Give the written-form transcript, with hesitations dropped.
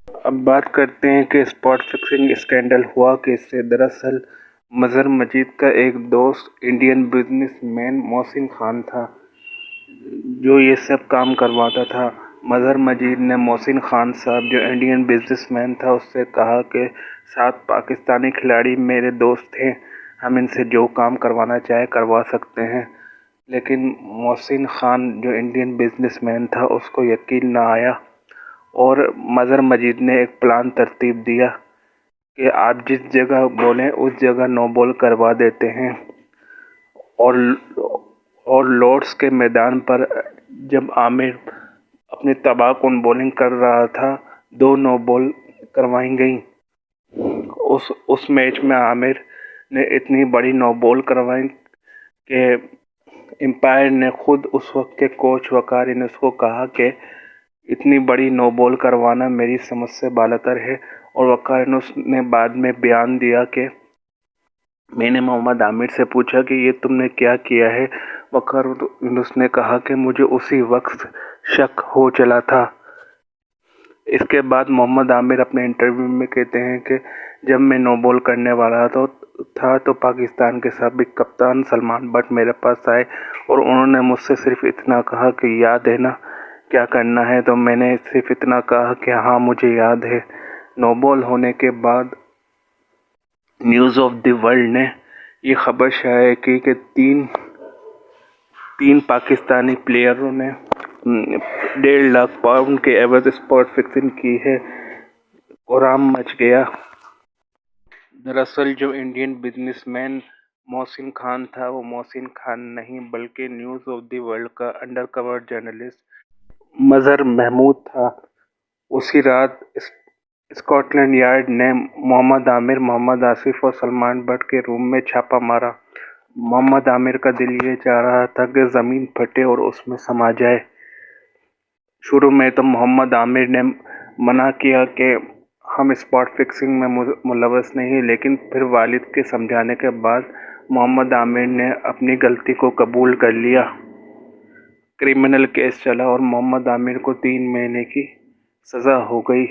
अब बात करते हैं कि स्पॉट फिक्सिंग स्कैंडल हुआ कैसे। दरअसल मज़हर मजीद का एक दोस्त इंडियन बिजनेसमैन मोहसिन खान था जो ये सब काम करवाता था। मज़हर मजीद ने मोहसिन खान साहब जो इंडियन बिजनेसमैन था उससे कहा कि 7 पाकिस्तानी खिलाड़ी मेरे दोस्त हैं, हम इनसे जो काम करवाना चाहे करवा सकते हैं। लेकिन मोहसिन खान जो इंडियन बिजनेसमैन था उसको यकीन ना आया और मज़हर मजीद ने एक प्लान तरतीब दिया कि आप जिस जगह बोलें उस जगह नो बॉल करवा देते हैं। और लॉर्ड्स के मैदान पर जब आमिर अपनी तबाहकुन बॉलिंग कर रहा था, 2 नो बॉल करवाई गई। उस मैच में आमिर ने इतनी बड़ी नो बॉल करवाई कि एम्पायर ने खुद उस वक्त के कोच वकारी ने उसको कहा कि इतनी बड़ी नो बॉल करवाना मेरी समझ से बालातर है। और वकार ने उसने बाद में बयान दिया कि मैंने मोहम्मद आमिर से पूछा कि ये तुमने क्या किया है। वकार उसने कहा कि मुझे उसी वक्त शक हो चला था। इसके बाद मोहम्मद आमिर अपने इंटरव्यू में कहते हैं कि जब मैं नो बॉल करने वाला तो पाकिस्तान के साबिक कप्तान सलमान बट मेरे पास आए और उन्होंने मुझसे सिर्फ इतना कहा कि याद है ना क्या करना है। तो मैंने सिर्फ इतना कहा कि हाँ मुझे याद है। नो बॉल होने के बाद न्यूज़ ऑफ द वर्ल्ड ने ये खबर शाया की कि तीन पाकिस्तानी प्लेयरों ने 1.5 लाख पाउंड के एवज स्पॉट फिक्सिंग की है। कोहराम मच गया। दरअसल जो इंडियन बिजनेसमैन मोहसिन खान था वो मोहसिन खान नहीं बल्कि न्यूज़ ऑफ द वर्ल्ड का अंडरकवर जर्नलिस्ट मज़हर महमूद था। उसी रात स्कॉटलैंड यार्ड ने मोहम्मद आमिर, मोहम्मद आसिफ और सलमान बट के रूम में छापा मारा। मोहम्मद आमिर का दिल ये चाह रहा था कि ज़मीन फटे और उसमें समा जाए। शुरू में तो मोहम्मद आमिर ने मना किया कि हम स्पॉट फिक्सिंग में मुलव्वस नहीं, लेकिन फिर वालिद के समझाने के बाद मोहम्मद आमिर ने अपनी गलती को कबूल कर लिया। क्रिमिनल केस चला और मोहम्मद आमिर को 3 महीने की सज़ा हो गई।